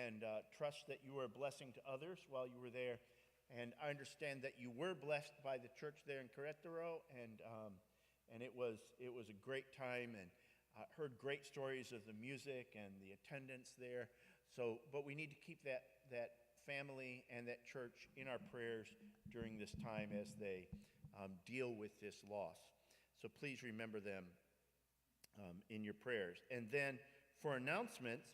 and trust that you were a blessing to others while you were there. And I understand that you were blessed by the church there in Querétaro, and it was a great time, and heard great stories of the music and the attendance there. So, but we need to keep that family and that church in our prayers during this time as they deal with this loss. So please remember them in your prayers. And then for announcements,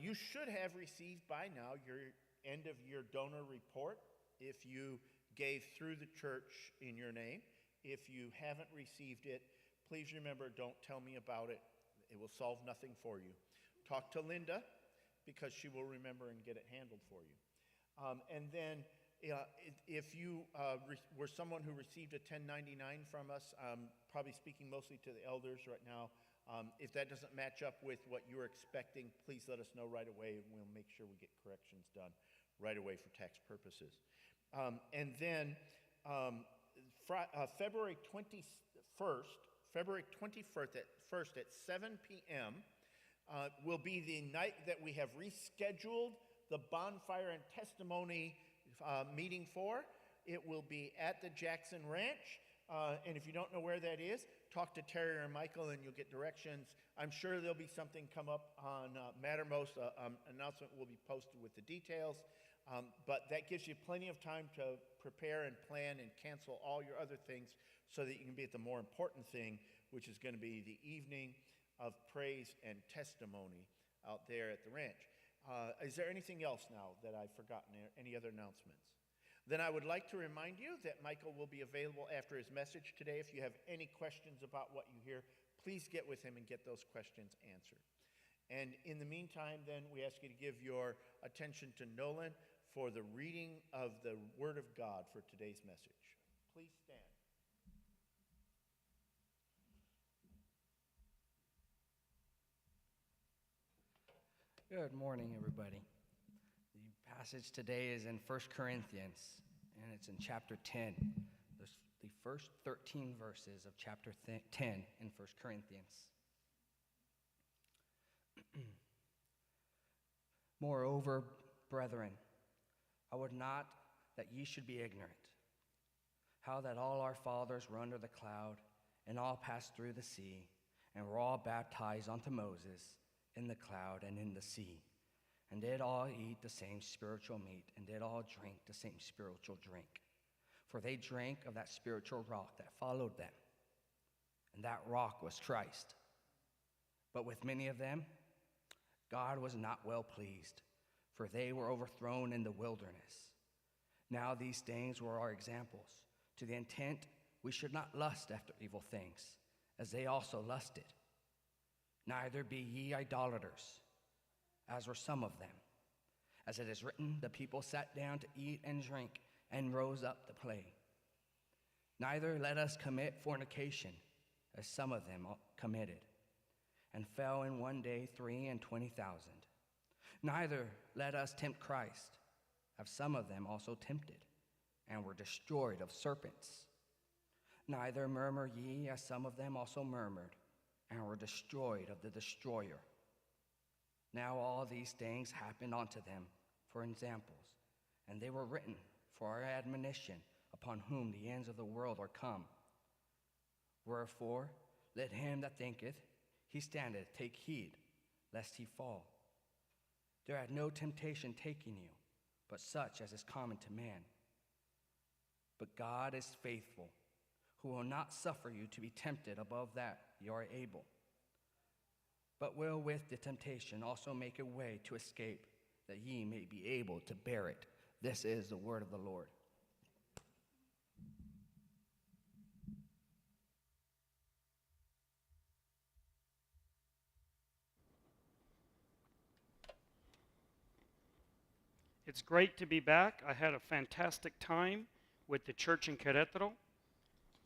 you should have received by now your end-of-year donor report if you gave through the church in your name. If you haven't received it, please remember, don't tell me about it. It will solve nothing for you. Talk to Linda, because she will remember and get it handled for you. And then if you were someone who received a 1099 from us, probably speaking mostly to the elders right now, if that doesn't match up with what you're expecting, please let us know right away, and we'll make sure we get corrections done right away for tax purposes. And then February 21st at 7 p.m. Will be the night that we have rescheduled the bonfire and testimony meeting for. It will be at the Jackson Ranch. And if you don't know where that is, talk to Terry or Michael and you'll get directions. I'm sure there'll be something come up on Mattermost. Announcement will be posted with the details. But that gives you plenty of time to prepare and plan and cancel all your other things so that you can be at the more important thing, which is going to be the evening of praise and testimony out there at the ranch. Is there anything else now that I've forgotten? Any other announcements? Then I would like to remind you that Michael will be available after his message today. If you have any questions about what you hear, please get with him and get those questions answered. And in the meantime, then, we ask you to give your attention to Nolan for the reading of the Word of God for today's message. Please stand. Good morning, everybody. The passage today is in 1 Corinthians, and it's in chapter 10, the first 13 verses of chapter 10 in 1 Corinthians. Moreover, brethren, I would not that ye should be ignorant, how that all our fathers were under the cloud, and all passed through the sea, and were all baptized unto Moses in the cloud and in the sea, and did all eat the same spiritual meat, and did all drink the same spiritual drink. For they drank of that spiritual rock that followed them, and that rock was Christ. But with many of them God was not well pleased, for they were overthrown in the wilderness. Now these things were our examples, to the intent we should not lust after evil things, as they also lusted. Neither be ye idolaters, as were some of them. As it is written, the people sat down to eat and drink, and rose up to play. Neither let us commit fornication, as some of them committed, and fell in one day 23,000. Neither let us tempt Christ, as some of them also tempted, and were destroyed of serpents. Neither murmur ye, as some of them also murmured, and were destroyed of the destroyer. Now all these things happened unto them for examples, and they were written for our admonition, upon whom the ends of the world are come. Wherefore, let him that thinketh he standeth take heed, lest he fall. There hath no temptation taken you, but such as is common to man. But God is faithful, who will not suffer you to be tempted above that you are able, but will with the temptation also make a way to escape, that ye may be able to bear it. This is the word of the Lord. It's great to be back. I had a fantastic time with the church in Querétaro,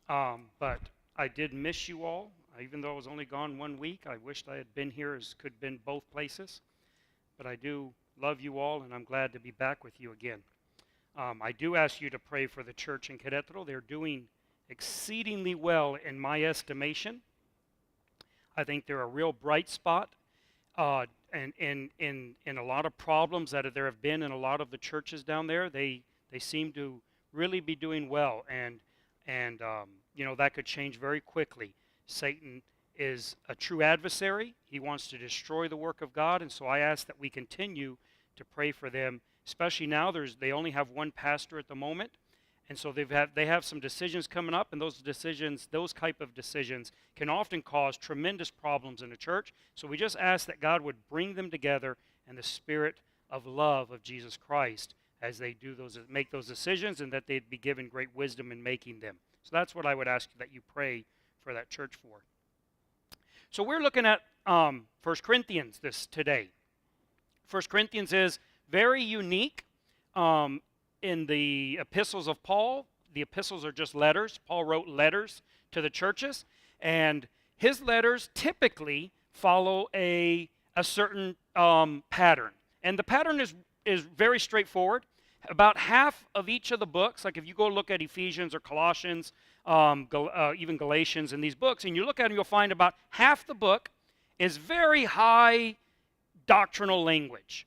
but I did miss you all. Even though I was only gone 1 week, I wished I had been here, as could have been both places. But I do love you all, and I'm glad to be back with you again. I do ask you to pray for the church in Querétaro. They're doing exceedingly well in my estimation. I think they're a real bright spot. in a lot of problems that there have been in a lot of the churches down there, they seem to really be doing well, and that could change very quickly. Satan is a true adversary. He wants to destroy the work of God, and so I ask that we continue to pray for them, especially now. They only have one pastor at the moment, and so they have some decisions coming up, and those type of decisions can often cause tremendous problems in the church. So we just ask that God would bring them together in the spirit of love of Jesus Christ as they make those decisions, and that they'd be given great wisdom in making them. So that's what I would ask that you pray for that church for. So we're looking at 1 Corinthians today. 1 Corinthians is very unique in the epistles of Paul. The epistles are just letters. Paul wrote letters to the churches, and his letters typically follow a certain pattern. And the pattern is very straightforward. About half of each of the books, like if you go look at Ephesians or Colossians, even Galatians and these books, and you look at them, you'll find about half the book is very high doctrinal language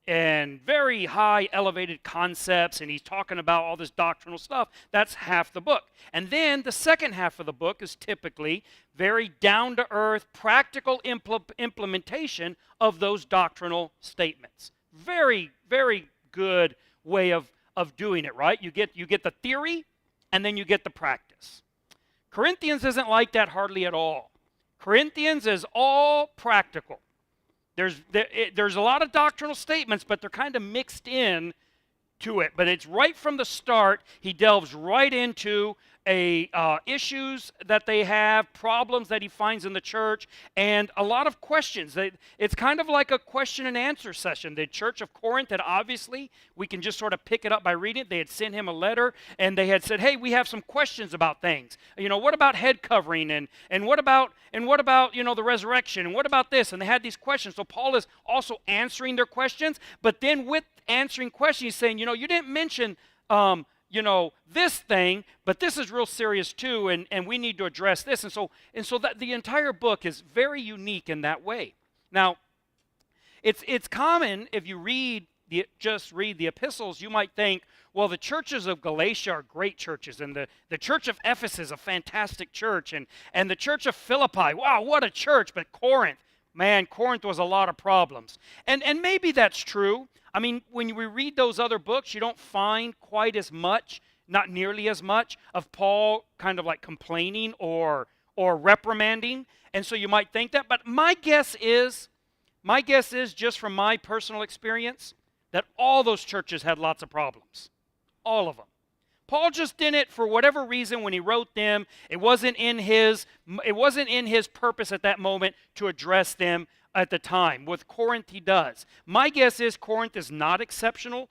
and very high elevated concepts, and he's talking about all this doctrinal stuff. That's half the book. And then the second half of the book is typically very down-to-earth, practical implementation of those doctrinal statements. Very, very good way of doing it, right? You get the theory, and then you get the practice. Corinthians isn't like that hardly at all. Corinthians is all practical. There's a lot of doctrinal statements, but they're kind of mixed in to it. But it's right from the start, he delves right into issues that they have, problems that he finds in the church, and a lot of questions. It's kind of like a question and answer session. The church of Corinth had obviously, we can just sort of pick it up by reading it. They had sent him a letter, and they had said, hey, we have some questions about things. What about head covering, and what about the resurrection, and what about this? And they had these questions. So Paul is also answering their questions, but then with answering questions, he's saying, you didn't mention this thing, but this is real serious too, and we need to address this. And so that the entire book is very unique in that way. Now, it's common if you just read the epistles, you might think, well, the churches of Galatia are great churches, and the church of Ephesus is a fantastic church, and the church of Philippi, wow, what a church, but Corinth was a lot of problems. And maybe that's true. I mean, when we read those other books, you don't find quite as much, not nearly as much, of Paul kind of like complaining or reprimanding. And so you might think that. But my guess is, just from my personal experience, that all those churches had lots of problems. All of them. Paul just didn't, for whatever reason, when he wrote them, it wasn't in his purpose at that moment to address them at the time. With Corinth, he does. My guess is Corinth is not exceptionally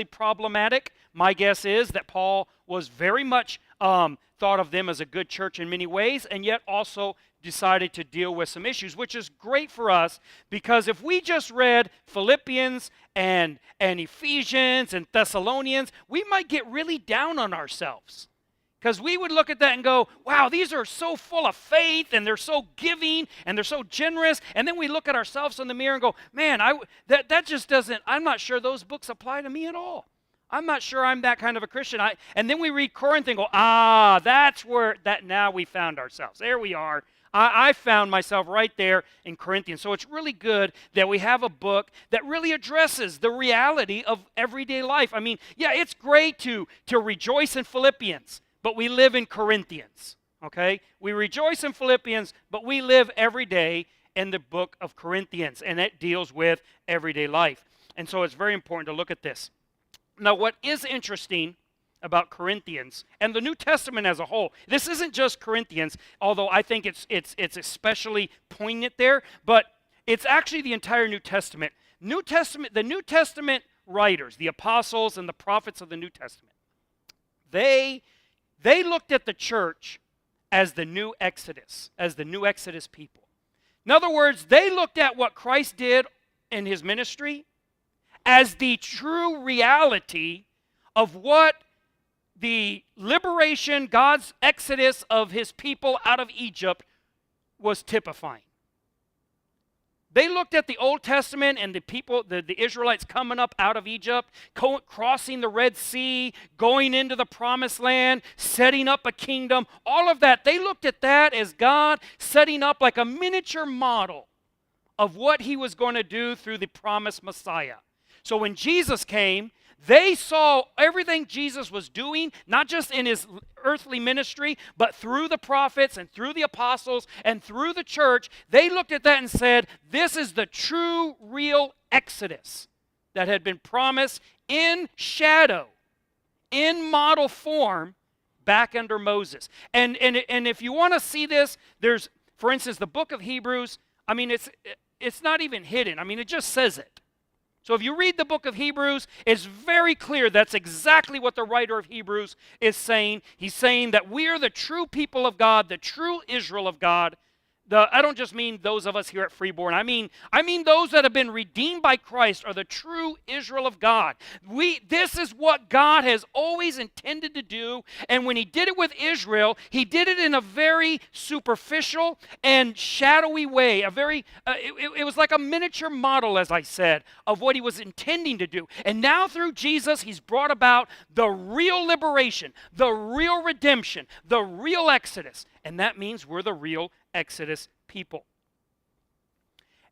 problematic. My guess is that Paul was very much thought of them as a good church in many ways, and yet also decided to deal with some issues, which is great for us, because if we just read Philippians and Ephesians and Thessalonians, we might get really down on ourselves. Because we would look at that and go, wow, these are so full of faith, and they're so giving, and they're so generous. And then we look at ourselves in the mirror and go, man, that just doesn't, I'm not sure those books apply to me at all. I'm not sure I'm that kind of a Christian. And then we read Corinth and go, that's where, now we found ourselves. There we are. I found myself right there in Corinthians. So it's really good that we have a book that really addresses the reality of everyday life. I mean, yeah, it's great to rejoice in Philippians, but we live in Corinthians, okay? We rejoice in Philippians, but we live every day in the book of Corinthians, and it deals with everyday life. And so it's very important to look at this. Now, what is interesting about Corinthians and the New Testament as a whole, this isn't just Corinthians, although I think it's especially poignant there, but it's actually the entire New Testament. The New Testament writers, the apostles and the prophets of the New Testament, they looked at the church as the new Exodus, people. In other words, they looked at what Christ did in his ministry as the true reality of what the liberation, God's exodus of his people out of Egypt was typifying. They looked at the Old Testament and the people, the Israelites coming up out of Egypt, crossing the Red Sea, going into the Promised Land, setting up a kingdom, all of that. They looked at that as God setting up like a miniature model of what he was going to do through the promised Messiah. So when Jesus came, they saw everything Jesus was doing, not just in his earthly ministry, but through the prophets and through the apostles and through the church. They looked at that and said, this is the true, real Exodus that had been promised in shadow, in model form, back under Moses. And if you want to see this, there's, for instance, the book of Hebrews. I mean, it's not even hidden. I mean, it just says it. So if you read the book of Hebrews, it's very clear that's exactly what the writer of Hebrews is saying. He's saying that we are the true people of God, the true Israel of God. I don't just mean those of us here at Freeborn. I mean those that have been redeemed by Christ are the true Israel of God. This is what God has always intended to do. And when he did it with Israel, he did it in a very superficial and shadowy way. It was like a miniature model, as I said, of what he was intending to do. And now through Jesus, he's brought about the real liberation, the real redemption, the real Exodus. And that means we're the real Exodus people.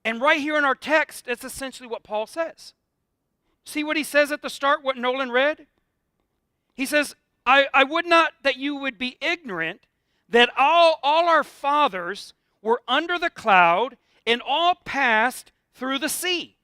And right here in our text, that's essentially what Paul says. See what he says at the start, what Nolan read? He says, I would not that you would be ignorant that all our fathers were under the cloud and all passed through the sea.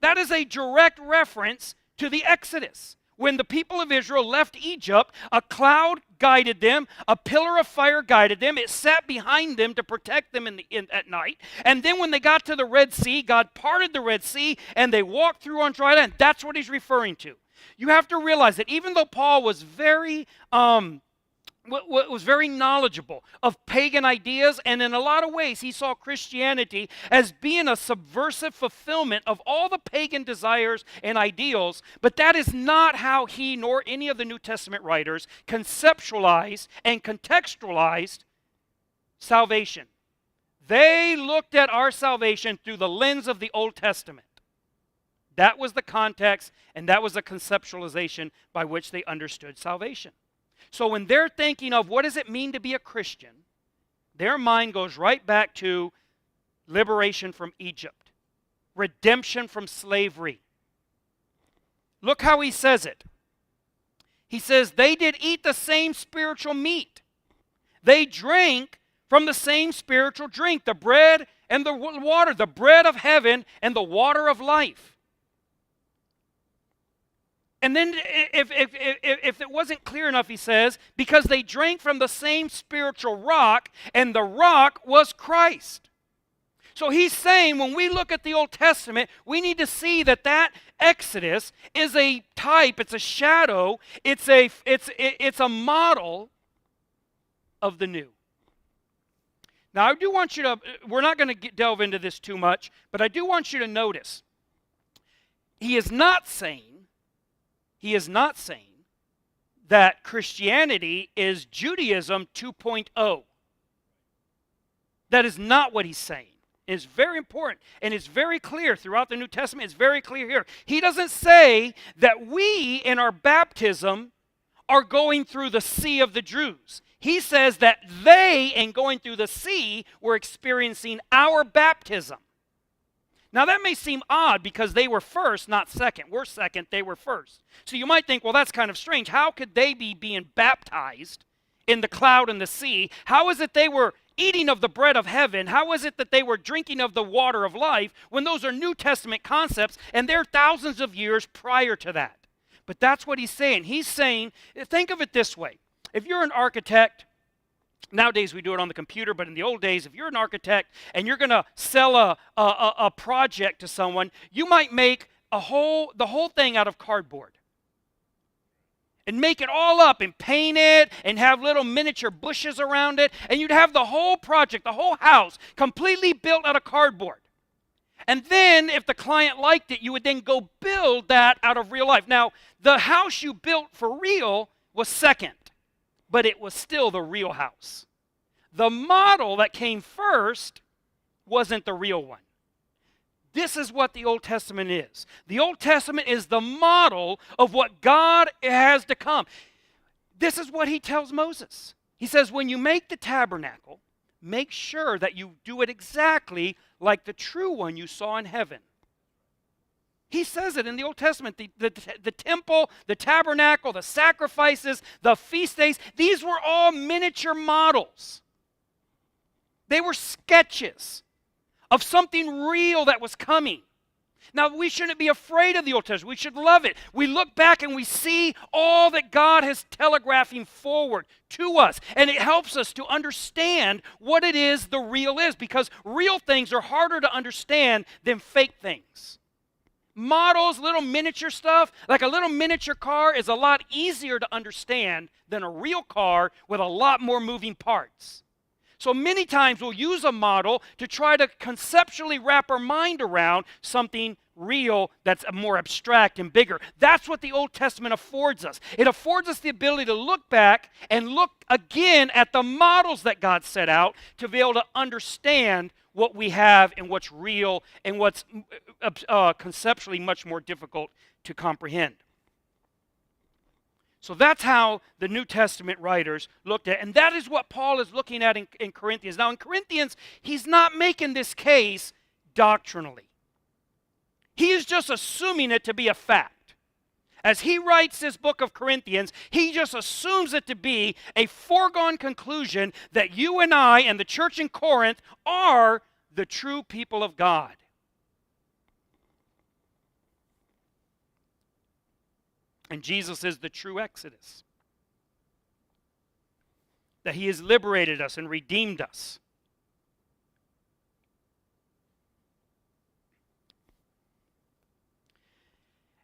That is a direct reference to the Exodus. When the people of Israel left Egypt, a cloud guided them, a pillar of fire guided them. It sat behind them to protect them at night. And then when they got to the Red Sea, God parted the Red Sea, and they walked through on dry land. That's what he's referring to. You have to realize that even though Paul was very knowledgeable of pagan ideas, and in a lot of ways he saw Christianity as being a subversive fulfillment of all the pagan desires and ideals, but that is not how he nor any of the New Testament writers conceptualized and contextualized salvation. They looked at our salvation through the lens of the Old Testament. That was the context, and that was the conceptualization by which they understood salvation. So when they're thinking of what does it mean to be a Christian, their mind goes right back to liberation from Egypt, redemption from slavery. Look how he says it. He says, they did eat the same spiritual meat. They drank from the same spiritual drink, the bread and the water, the bread of heaven and the water of life. And then if it wasn't clear enough, he says, because they drank from the same spiritual rock, and the rock was Christ. So he's saying when we look at the Old Testament, we need to see that Exodus is a type, it's a shadow, it's a model of the new. Now I do want you to, we're not going to delve into this too much, but I do want you to notice, he is not saying that Christianity is Judaism 2.0. That is not what he's saying. It's very important, and it's very clear throughout the New Testament. It's very clear here. He doesn't say that we, in our baptism, are going through the sea of the Jews. He says that they, in going through the sea, were experiencing our baptism. Now that may seem odd because they were first, not second. We're second, they were first. So you might think, well, that's kind of strange. How could they be being baptized in the cloud and the sea? How is it they were eating of the bread of heaven? How is it that they were drinking of the water of life when those are New Testament concepts and they're thousands of years prior to that? But that's what he's saying. He's saying, think of it this way. If you're an architect, nowadays we do it on the computer, but in the old days, if you're an architect and you're going to sell a project to someone, you might make the whole thing out of cardboard and make it all up and paint it and have little miniature bushes around it, and you'd have the whole project, the whole house, completely built out of cardboard. And then if the client liked it, you would then go build that out of real life. Now, the house you built for real was second, but it was still the real house. The model that came first wasn't the real one. This is what the Old Testament is. The Old Testament is the model of what God has to come. This is what he tells Moses. He says, when you make the tabernacle, make sure that you do it exactly like the true one you saw in heaven. He says it in the Old Testament. The temple, the tabernacle, the sacrifices, the feast days, these were all miniature models. They were sketches of something real that was coming. Now, we shouldn't be afraid of the Old Testament. We should love it. We look back and we see all that God has telegraphing forward to us. And it helps us to understand what it is the real is, because real things are harder to understand than fake things. Models, little miniature stuff, like a little miniature car is a lot easier to understand than a real car with a lot more moving parts. So many times we'll use a model to try to conceptually wrap our mind around something real that's more abstract and bigger. That's what the Old Testament affords us. It affords us the ability to look back and look again at the models that God set out to be able to understand what we have and what's real and what's conceptually much more difficult to comprehend. So that's how the New Testament writers looked at it. And that is what Paul is looking at in Corinthians. Now in Corinthians, he's not making this case doctrinally. He is just assuming it to be a fact. As he writes this book of Corinthians, he just assumes it to be a foregone conclusion that you and I and the church in Corinth are the true people of God. And Jesus is the true Exodus. That he has liberated us and redeemed us.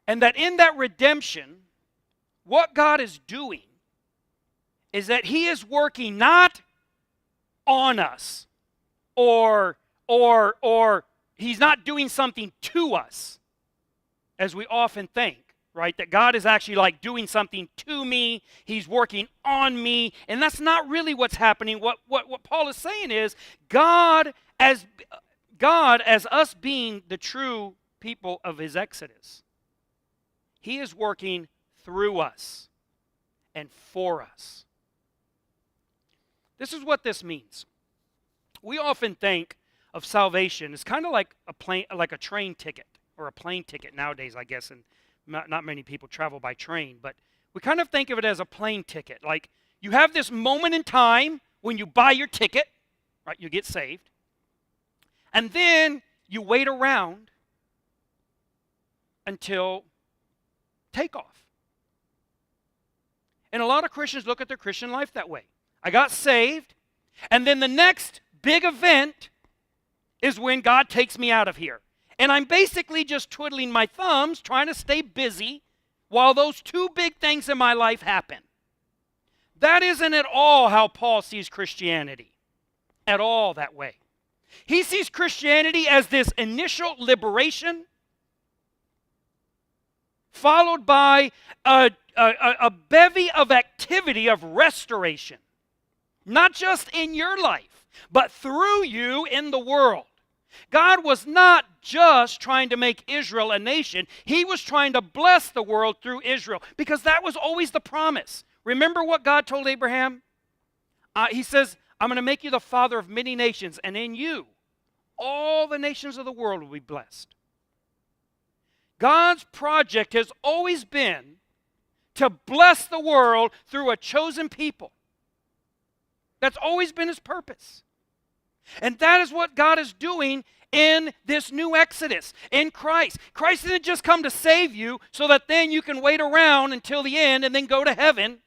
And that in that redemption, what God is doing is that he is working not on us or he's not doing something to us, as we often think, right? That God is actually like doing something to me, he's working on me, and that's not really what's happening. What Paul is saying is God as us being the true people of his Exodus, he is working through us and for us. This is what this means. We often think of salvation as kind of like a train ticket or a plane ticket nowadays, I guess, and not many people travel by train, but we kind of think of it as a plane ticket. Like you have this moment in time when you buy your ticket, right? You get saved, and then you wait around until takeoff. And a lot of Christians look at their Christian life that way. I got saved, and then the next big event is when God takes me out of here. And I'm basically just twiddling my thumbs, trying to stay busy while those two big things in my life happen. That isn't at all how Paul sees Christianity. At all that way. He sees Christianity as this initial liberation followed by a bevy of activity of restoration. Not just in your life, but through you in the world. God was not just trying to make Israel a nation. He was trying to bless the world through Israel, because that was always the promise. Remember what God told Abraham? He says, I'm going to make you the father of many nations, and in you, all the nations of the world will be blessed. God's project has always been to bless the world through a chosen people. That's always been his purpose. And that is what God is doing in this new Exodus, in Christ. Christ didn't just come to save you so that then you can wait around until the end and then go to heaven.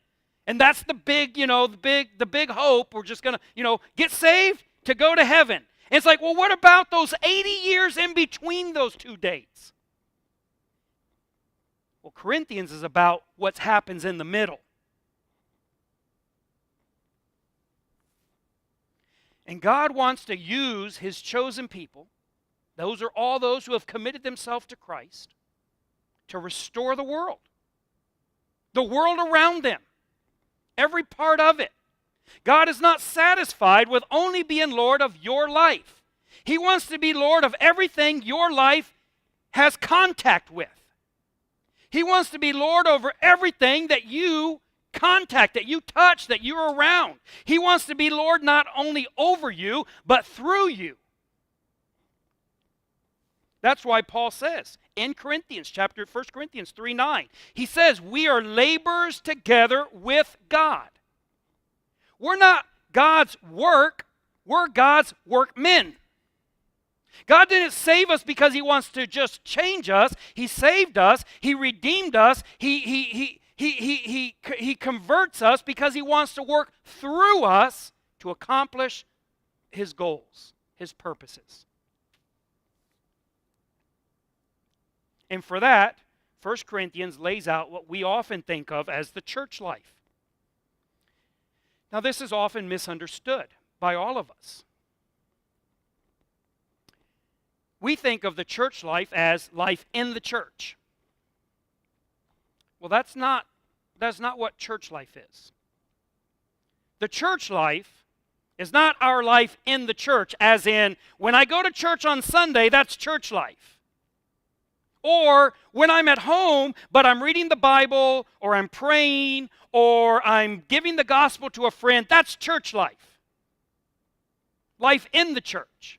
And that's the big, the big hope. We're just going to, get saved to go to heaven. And it's like, well, what about those 80 years in between those two dates? Well, Corinthians is about what happens in the middle. And God wants to use his chosen people, those are all those who have committed themselves to Christ, to restore the world around them, every part of it. God is not satisfied with only being Lord of your life. He wants to be Lord of everything your life has contact with. He wants to be Lord over everything that you contact, that you touch, that you're around. He wants to be Lord not only over you, but through you. That's why Paul says in Corinthians, 1 Corinthians 3:9, he says, we are laborers together with God. We're not God's work, we're God's workmen. God didn't save us because he wants to just change us. He saved us. He redeemed us. He converts us because he wants to work through us to accomplish his goals, his purposes. And for that, 1 Corinthians lays out what we often think of as the church life. Now, this is often misunderstood by all of us. We think of the church life as life in the church. Well, that's not what church life is. The church life is not our life in the church, as in, when I go to church on Sunday, that's church life. Or when I'm at home, but I'm reading the Bible, or I'm praying, or I'm giving the gospel to a friend, that's church life. Life in the church.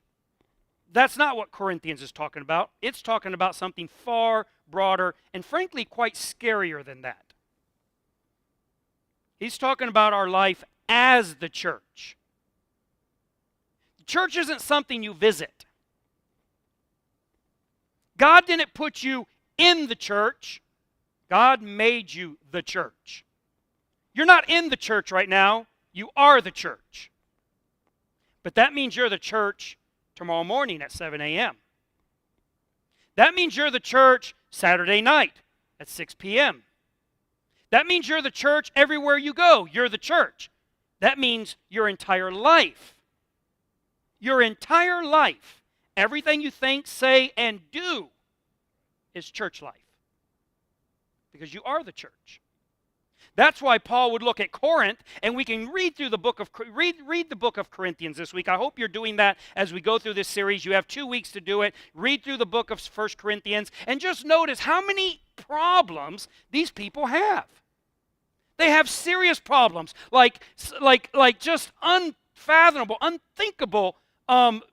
That's not what Corinthians is talking about. It's talking about something far broader and frankly quite scarier than that. He's talking about our life as the church. The church isn't something you visit. God didn't put you in the church. God made you the church. You're not in the church right now. You are the church. But that means you're the church tomorrow morning at 7 a.m. That means you're the church Saturday night at 6 p.m. That means you're the church everywhere you go. You're the church. That means your entire life. Your entire life. Everything you think, say, and do is church life. Because you are the church. That's why Paul would look at Corinth, and we can read through the book of read the book of Corinthians this week. I hope you're doing that as we go through this series. You have 2 weeks to do it. Read through the book of 1 Corinthians, and just notice how many problems these people have. They have serious problems, like just unfathomable, unthinkable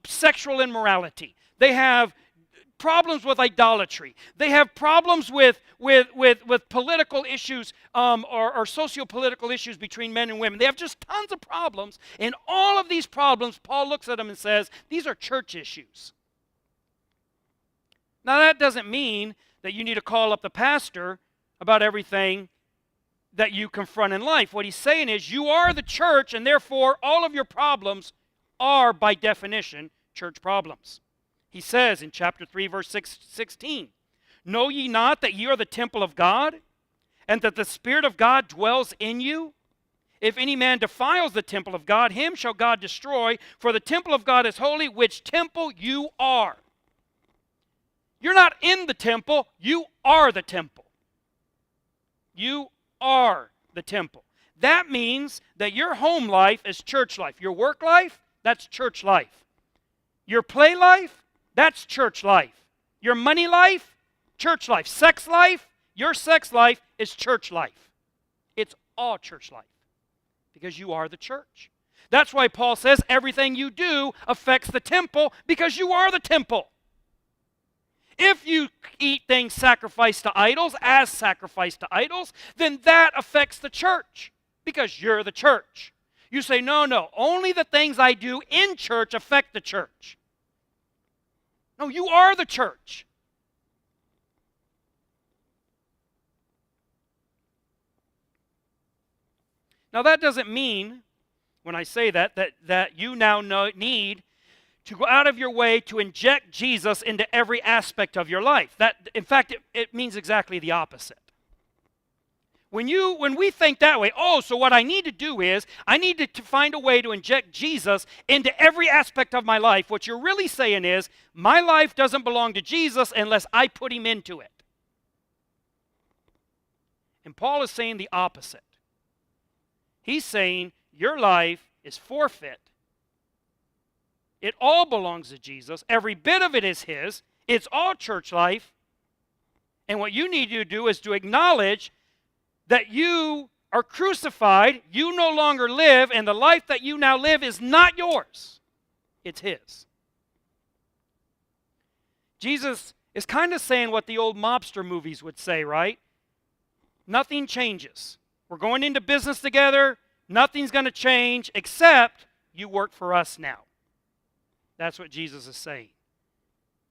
sexual immorality. They have problems with idolatry. They have problems with political issues or socio-political issues between men and women. They have just tons of problems. And all of these problems, Paul looks at them and says, these are church issues. Now, that doesn't mean that you need to call up the pastor about everything that you confront in life. What he's saying is you are the church, and therefore all of your problems are, by definition, church problems. He says in chapter 3, verse 16, know ye not that ye are the temple of God, and that the Spirit of God dwells in you? If any man defiles the temple of God, him shall God destroy, for the temple of God is holy, which temple you are. You're not in the temple, you are the temple. You are the temple. That means that your home life is church life. Your work life, that's church life. Your play life, that's church life. Your money life, church life. Sex life, your sex life is church life. It's all church life because you are the church. That's why Paul says everything you do affects the temple because you are the temple. If you eat things sacrificed to idols as sacrificed to idols, then that affects the church because you're the church. You say, no, only the things I do in church affect the church. No, you are the church. Now that doesn't mean, when I say that you now need to go out of your way to inject Jesus into every aspect of your life. In fact, it means exactly the opposite. When we think that way, so what I need to do is, I need to find a way to inject Jesus into every aspect of my life. What you're really saying is, my life doesn't belong to Jesus unless I put him into it. And Paul is saying the opposite. He's saying, your life is forfeit It all belongs to Jesus. Every bit of it is his. It's all church life. And what you need to do is to acknowledge that you are crucified, you no longer live, and the life that you now live is not yours. It's his. Jesus is kind of saying what the old mobster movies would say, right? Nothing changes. We're going into business together. Nothing's going to change except you work for us now. That's what Jesus is saying.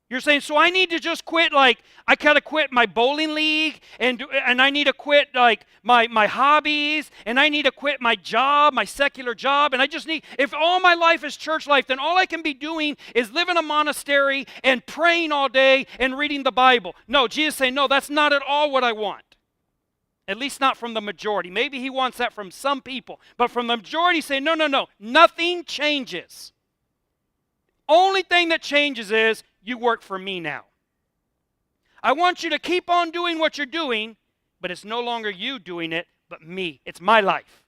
You're saying, so I need to just quit, like, I got to quit my bowling league, and I need to quit, like, my hobbies, and I need to quit my job, my secular job, and I just need, if all my life is church life, then all I can be doing is live in a monastery and praying all day and reading the Bible. No, Jesus is saying, no, that's not at all what I want. At least not from the majority. Maybe he wants that from some people, but from the majority say, no, nothing changes. Only thing that changes is you work for me now. I want you to keep on doing what you're doing, but it's no longer you doing it, but me. It's my life.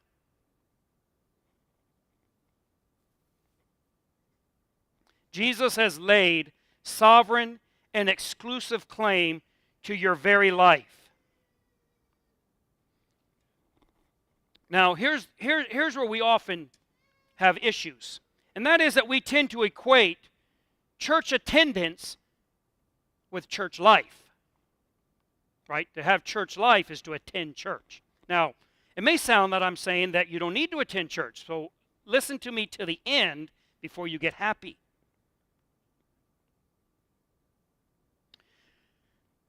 Jesus has laid sovereign and exclusive claim to your very life. Now, here's where we often have issues, and that is that we tend to equate church attendance with church life, right? To have church life is to attend church. Now, it may sound that I'm saying that you don't need to attend church, so listen to me to the end before you get happy.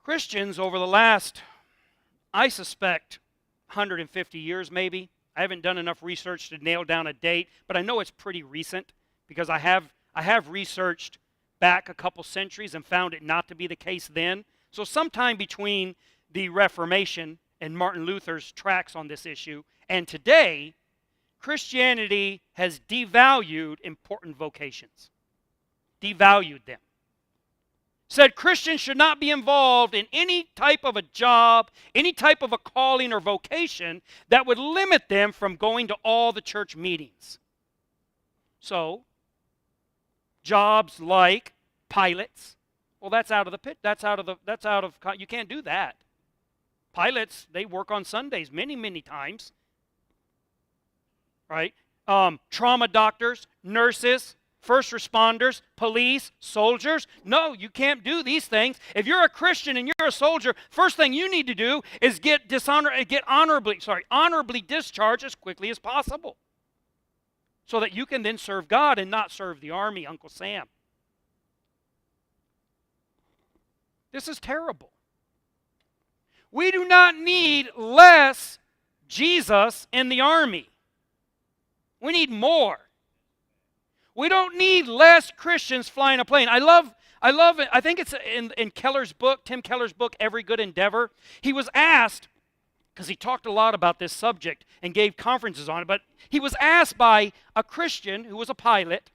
Christians over the last, I suspect, 150 years maybe. I haven't done enough research to nail down a date, but I know it's pretty recent because I have researched back a couple centuries and found it not to be the case then. So sometime between the Reformation and Martin Luther's tracts on this issue and today, Christianity has devalued important vocations. Devalued them. Said Christians should not be involved in any type of a job, any type of a calling or vocation that would limit them from going to all the church meetings. So, jobs like pilots, well, that's out of the pit. You can't do that. Pilots, they work on Sundays many times. Right? Trauma doctors, nurses, first responders, police, soldiers. No, you can't do these things. If you're a Christian and you're a soldier, first thing you need to do is get honorably discharged as quickly as possible, so that you can then serve God and not serve the army, Uncle Sam. This is terrible. We do not need less Jesus in the army. We need more. We don't need less Christians flying a plane. I love it. I think it's in Keller's book, Tim Keller's book, Every Good Endeavor. He was asked, because he talked a lot about this subject and gave conferences on it, but he was asked by a Christian who was a pilot,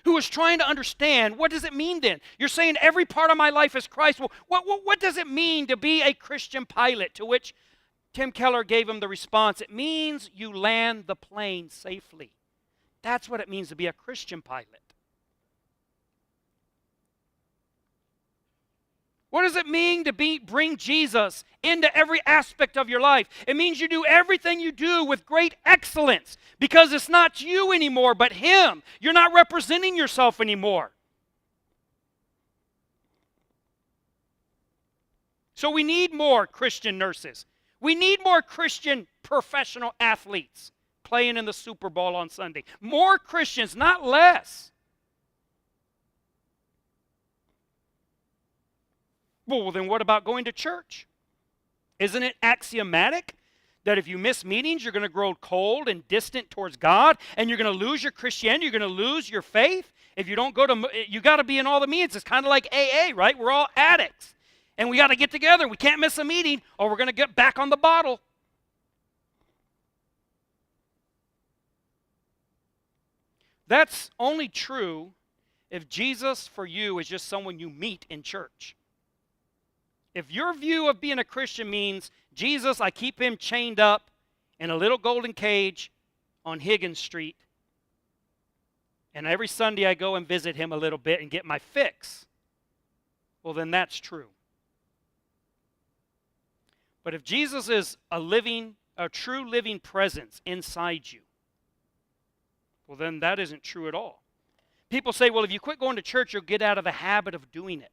who was trying to understand, what does it mean then? You're saying every part of my life is Christ. Well, what does it mean to be a Christian pilot? To which Tim Keller gave him the response, it means you land the plane safely. That's what it means to be a Christian pilot. What does it mean to bring Jesus into every aspect of your life? It means you do everything you do with great excellence, because it's not you anymore, but Him. You're not representing yourself anymore. So we need more Christian nurses. We need more Christian professional athletes playing in the Super Bowl on Sunday. More Christians, not less. Well, then what about going to church? Isn't it axiomatic that if you miss meetings, you're going to grow cold and distant towards God, and you're going to lose your Christianity, you're going to lose your faith? If you don't go to, you got to be in all the meetings. It's kind of like AA, right? We're all addicts, and we got to get together. We can't miss a meeting, or we're going to get back on the bottle. That's only true if Jesus for you is just someone you meet in church. If your view of being a Christian means, Jesus, I keep him chained up in a little golden cage on Higgins Street, and every Sunday I go and visit him a little bit and get my fix, well, then that's true. But if Jesus is a true living presence inside you, well, then that isn't true at all. People say, well, if you quit going to church, you'll get out of the habit of doing it,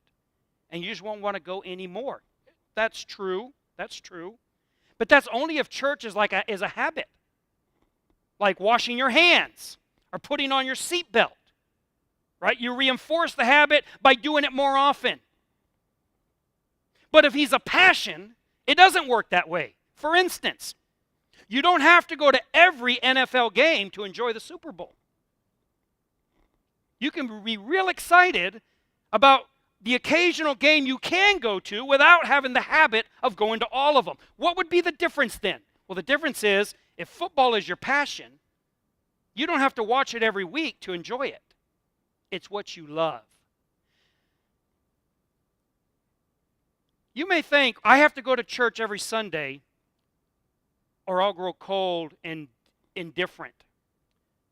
and you just won't want to go anymore. That's true. That's true. But that's only if church is is a habit, like washing your hands or putting on your seatbelt, right? You reinforce the habit by doing it more often. But if he's a passion, it doesn't work that way. For instance, you don't have to go to every NFL game to enjoy the Super Bowl. You can be real excited about the occasional game you can go to without having the habit of going to all of them. What would be the difference then? Well, the difference is if football is your passion, you don't have to watch it every week to enjoy it. It's what you love. You may think, I have to go to church every Sunday or I'll grow cold and indifferent.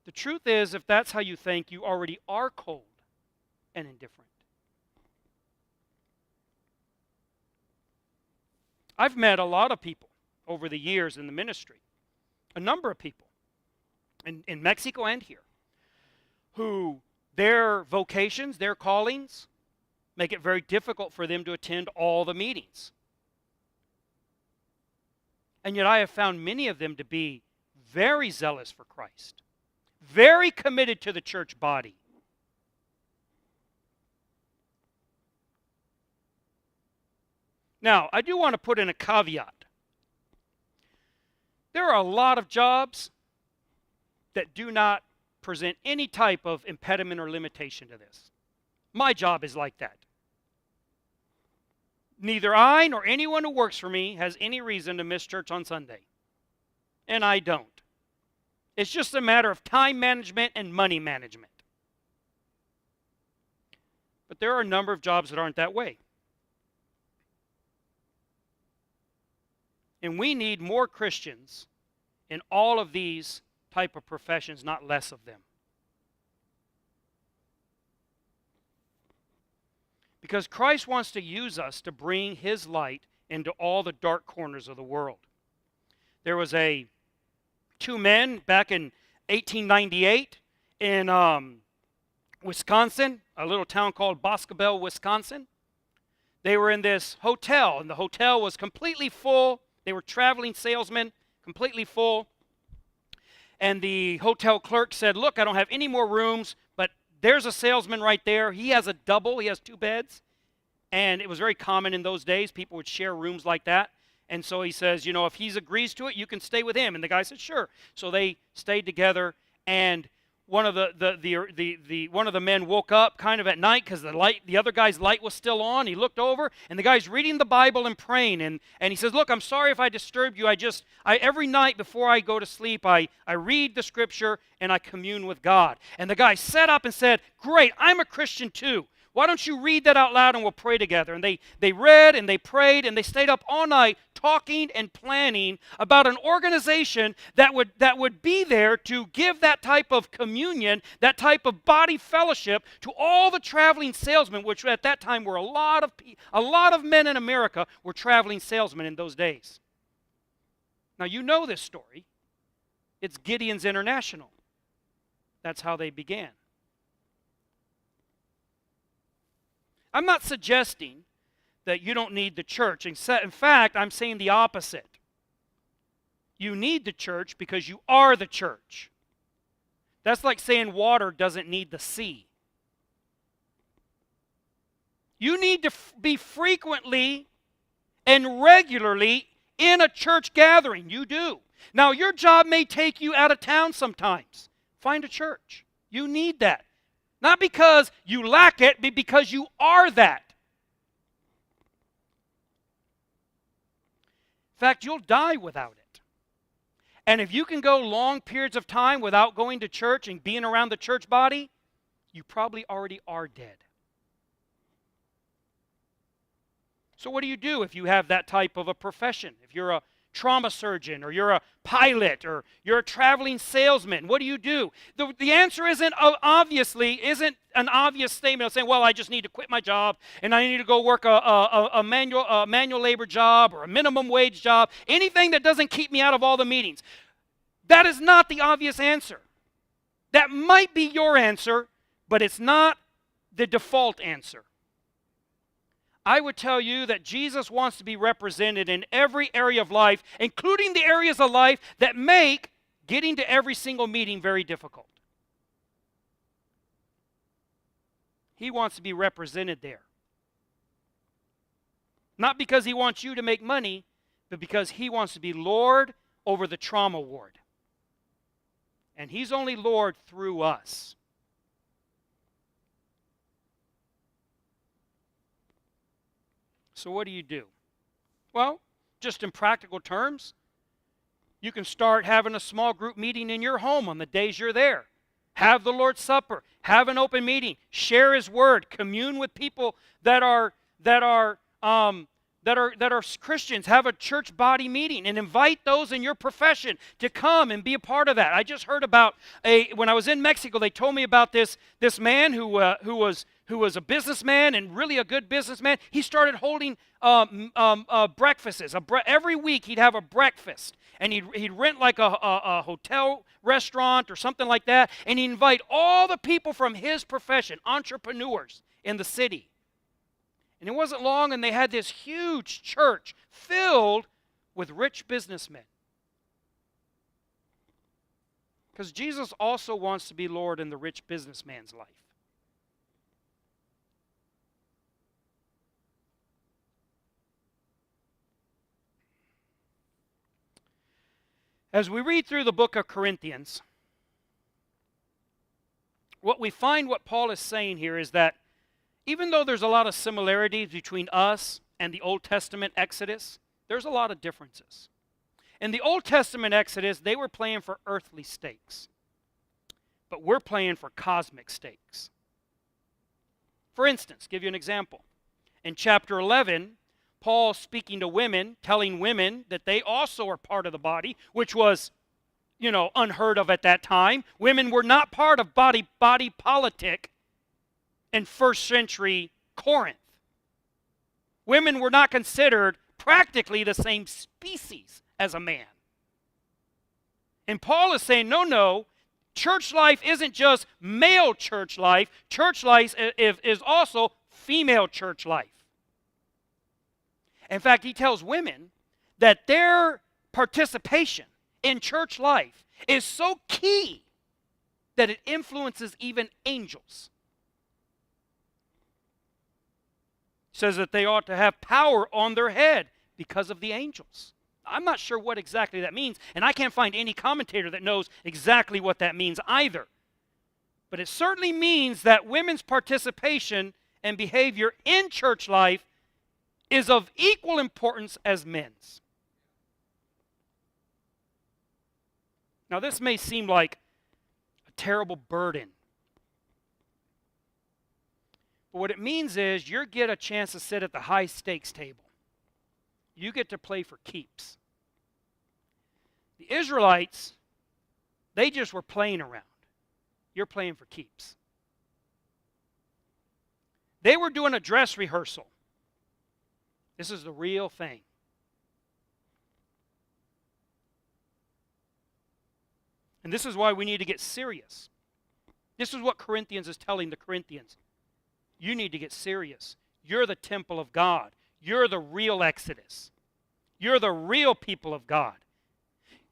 The truth is, if that's how you think, you already are cold and indifferent. I've met a lot of people over the years in the ministry, a number of people in Mexico and here, who their vocations, their callings, make it very difficult for them to attend all the meetings. And yet I have found many of them to be very zealous for Christ, very committed to the church body. Now, I do want to put in a caveat. There are a lot of jobs that do not present any type of impediment or limitation to this. My job is like that. Neither I nor anyone who works for me has any reason to miss church on Sunday. And I don't. It's just a matter of time management and money management. But there are a number of jobs that aren't that way. And we need more Christians in all of these type of professions, not less of them. Because Christ wants to use us to bring his light into all the dark corners of the world. There was two men back in 1898 in Wisconsin, a little town called Boscobel, Wisconsin. They were in this hotel, and the hotel was completely full. They were traveling salesmen, completely full. And the hotel clerk said, look, I don't have any more rooms, but there's a salesman right there. He has a double. He has 2 beds. And it was very common in those days. People would share rooms like that. And so he says, you know, if he agrees to it, you can stay with him. And the guy said, sure. So they stayed together. And one of the men woke up kind of at night because the other guy's light was still on. He looked over, and the guy's reading the Bible and praying. And he says, look, I'm sorry if I disturbed you. Every night before I go to sleep, I read the scripture and I commune with God. And the guy sat up and said, great, I'm a Christian too. Why don't you read that out loud and we'll pray together? And they read and they prayed and they stayed up all night talking and planning about an organization that would be there to give that type of communion, that type of body fellowship to all the traveling salesmen, which at that time were a lot of men in America were traveling salesmen in those days. Now you know this story. It's Gideon's International. That's how they began. I'm not suggesting that you don't need the church. In fact, I'm saying the opposite. You need the church because you are the church. That's like saying water doesn't need the sea. You need to be frequently and regularly in a church gathering. You do. Now, your job may take you out of town sometimes. Find a church. You need that. Not because you lack it, but because you are that. In fact, you'll die without it. And if you can go long periods of time without going to church and being around the church body, you probably already are dead. So what do you do if you have that type of a profession? If you're trauma surgeon, or you're a pilot, or you're a traveling salesman. What do? The answer isn't an obvious statement of saying, well, I just need to quit my job and I need to go work a manual labor job or a minimum wage job, anything that doesn't keep me out of all the meetings. That is not the obvious answer. That might be your answer, but it's not the default answer. I would tell you that Jesus wants to be represented in every area of life, including the areas of life that make getting to every single meeting very difficult. He wants to be represented there. Not because he wants you to make money, but because he wants to be Lord over the trauma ward. And he's only Lord through us. So what do? Well, just in practical terms, you can start having a small group meeting in your home on the days you're there. Have the Lord's Supper. Have an open meeting. Share His Word. Commune with people that are Christians. Have a church body meeting and invite those in your profession to come and be a part of that. I just heard about when I was in Mexico, they told me about this man who was a businessman and really a good businessman. He started holding breakfasts. Every week he'd have a breakfast, and he'd rent like a hotel restaurant or something like that, and he'd invite all the people from his profession, entrepreneurs in the city. And it wasn't long, and they had this huge church filled with rich businessmen. Because Jesus also wants to be Lord in the rich businessman's life. As we read through the book of Corinthians, what Paul is saying here is that even though there's a lot of similarities between us and the Old Testament Exodus, there's a lot of differences. In the Old Testament Exodus, they were playing for earthly stakes, but we're playing for cosmic stakes. For instance, give you an example. In chapter 11, Paul speaking to women, telling women that they also are part of the body, which was, unheard of at that time. Women were not part of body politic in first century Corinth. Women were not considered practically the same species as a man. And Paul is saying, no, church life isn't just male church life. Church life is also female church life. In fact, he tells women that their participation in church life is so key that it influences even angels. He says that they ought to have power on their head because of the angels. I'm not sure what exactly that means, and I can't find any commentator that knows exactly what that means either. But it certainly means that women's participation and behavior in church life is of equal importance as men's. Now, this may seem like a terrible burden. But what it means is you get a chance to sit at the high stakes table. You get to play for keeps. The Israelites, they just were playing around. You're playing for keeps. They were doing a dress rehearsal. This is the real thing. And this is why we need to get serious. This is what Corinthians is telling the Corinthians. You need to get serious. You're the temple of God. You're the real Exodus. You're the real people of God.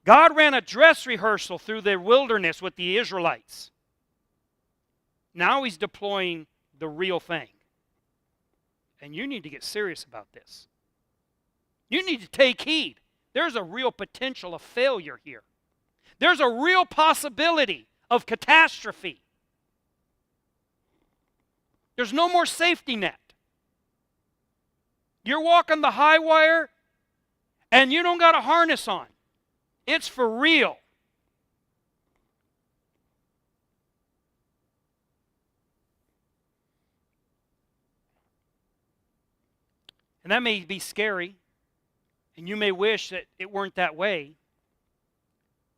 God ran a dress rehearsal through the wilderness with the Israelites. Now He's deploying the real thing. And you need to get serious about this. You need to take heed. There's a real potential of failure here. There's a real possibility of catastrophe. There's no more safety net. You're walking the high wire and you don't got a harness on. It's for real. And that may be scary. And you may wish that it weren't that way.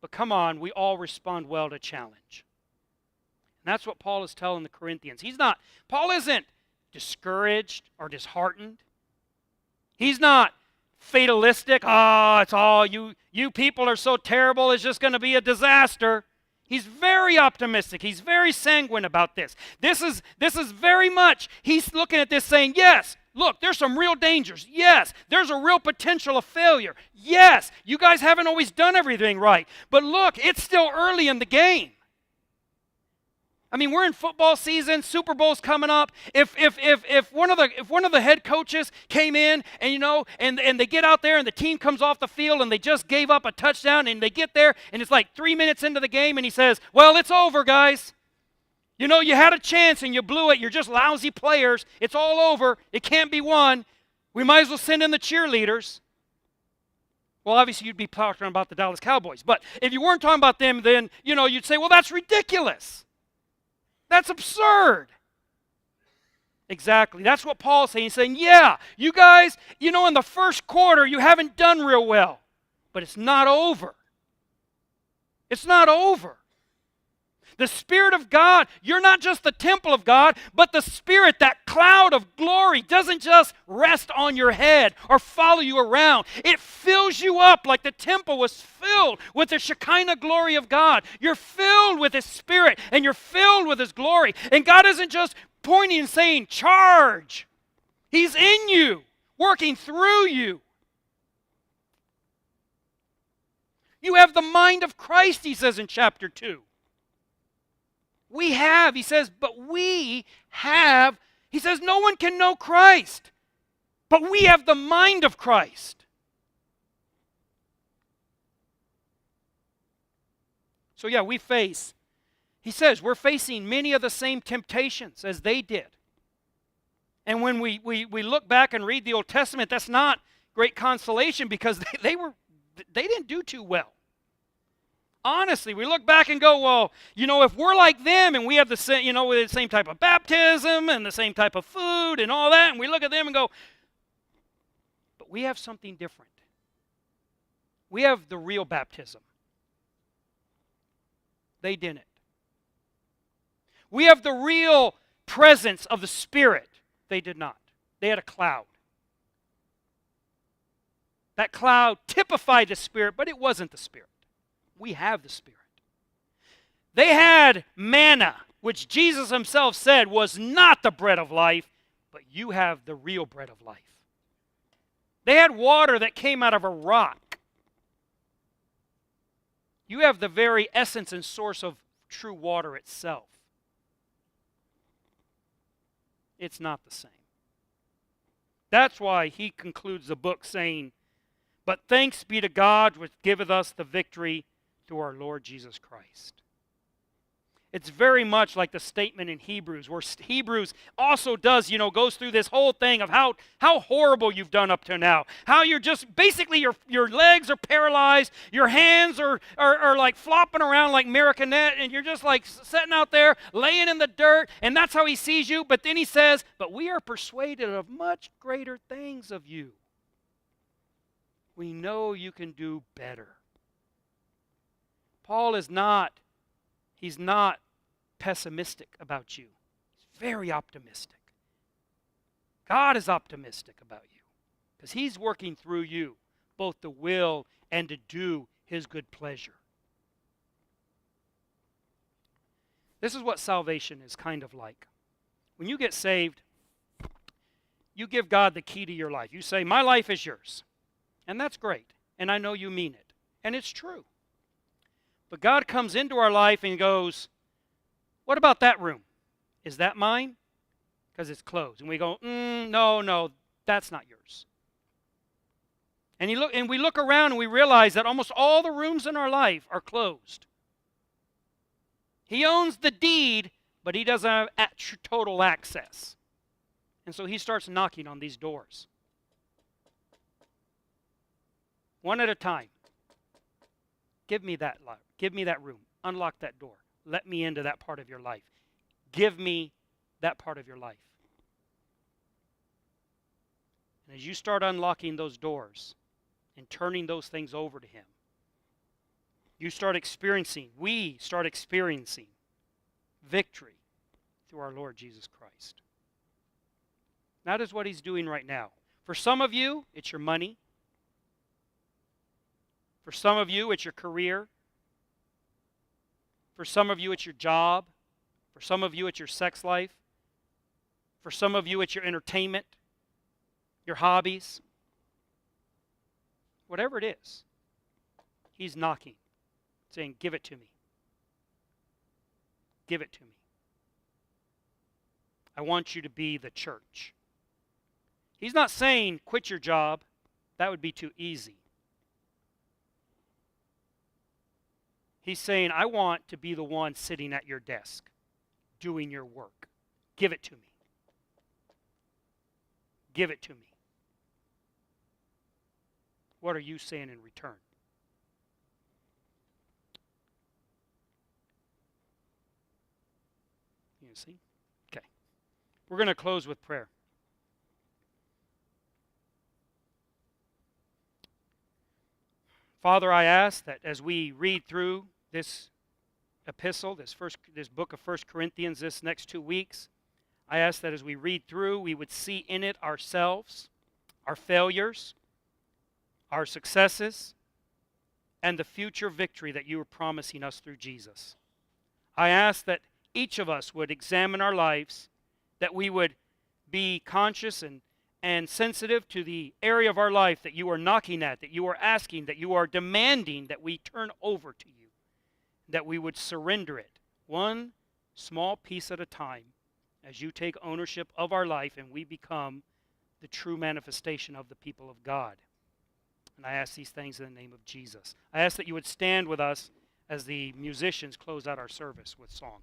But come on, we all respond well to challenge. And that's what Paul is telling the Corinthians. Paul isn't discouraged or disheartened. He's not fatalistic. Oh, it's all you people are so terrible, it's just going to be a disaster. He's very optimistic. He's very sanguine about this. This is very much, he's looking at this saying, yes, look, there's some real dangers. Yes, there's a real potential of failure. Yes, you guys haven't always done everything right. But look, it's still early in the game. I mean, we're in football season. Super Bowl's coming up. If one of the head coaches came in and they get out there and the team comes off the field and they just gave up a touchdown and they get there and it's like 3 minutes into the game and he says, "Well, it's over, guys. You had a chance and you blew it. You're just lousy players. It's all over. It can't be won. We might as well send in the cheerleaders." Well, obviously you'd be talking about the Dallas Cowboys. But if you weren't talking about them, then, you'd say, "Well, that's ridiculous. That's absurd." Exactly. That's what Paul's saying. He's saying, yeah, you guys, in the first quarter, you haven't done real well. But it's not over. It's not over. The Spirit of God, you're not just the temple of God, but the Spirit, that cloud of glory, doesn't just rest on your head or follow you around. It fills you up like the temple was filled with the Shekinah glory of God. You're filled with His Spirit and you're filled with His glory. And God isn't just pointing and saying, charge. He's in you, working through you. You have the mind of Christ, he says in chapter 2. He says, no one can know Christ, but we have the mind of Christ. So yeah, we're facing many of the same temptations as they did. And when we look back and read the Old Testament, that's not great consolation because they didn't do too well. Honestly, we look back and go, well, if we're like them and we have the same type of baptism and the same type of food and all that, and we look at them and go, but we have something different. We have the real baptism. They didn't. We have the real presence of the Spirit. They did not. They had a cloud. That cloud typified the Spirit, but it wasn't the Spirit. We have the Spirit. They had manna, which Jesus himself said was not the bread of life, but you have the real bread of life. They had water that came out of a rock. You have the very essence and source of true water itself. It's not the same. That's why he concludes the book saying, "But thanks be to God which giveth us the victory through our Lord Jesus Christ." It's very much like the statement in Hebrews, where Hebrews also does, goes through this whole thing of how horrible you've done up to now. How you're just, basically your legs are paralyzed, your hands are like flopping around like marionette, and you're just like sitting out there, laying in the dirt, and that's how he sees you. But then he says, "But we are persuaded of much greater things of you. We know you can do better." Paul is not pessimistic about you. He's very optimistic. God is optimistic about you because he's working through you, both to will and to do his good pleasure. This is what salvation is kind of like. When you get saved, you give God the key to your life. You say, "My life is yours." And that's great. And I know you mean it. And it's true. But God comes into our life and goes, "What about that room? Is that mine?" Because it's closed. And we go, no, that's not yours. And we look around and we realize that almost all the rooms in our life are closed. He owns the deed, but he doesn't have total access. And so he starts knocking on these doors. One at a time. Give me that life. Give me that room. Unlock that door. Let me into that part of your life. Give me that part of your life. And as you start unlocking those doors, and turning those things over to Him, we start experiencing victory through our Lord Jesus Christ. That is what He's doing right now. For some of you, it's your money. For some of you, it's your career. For some of you, it's your job. For some of you, it's your sex life. For some of you, it's your entertainment, your hobbies. Whatever it is, He's knocking, saying, give it to me. Give it to me. I want you to be the church. He's not saying quit your job. That would be too easy. He's saying, I want to be the one sitting at your desk, doing your work. Give it to me. Give it to me. What are you saying in return? You see? Okay. We're going to close with prayer. Father, I ask that as we read through this epistle, this book of 1 Corinthians this next 2 weeks, I ask that as we read through, we would see in it ourselves, our failures, our successes, and the future victory that you are promising us through Jesus. I ask that each of us would examine our lives, that we would be conscious and sensitive to the area of our life that you are knocking at, that you are asking, that you are demanding that we turn over to you, that we would surrender it one small piece at a time as you take ownership of our life and we become the true manifestation of the people of God. And I ask these things in the name of Jesus. I ask that you would stand with us as the musicians close out our service with song.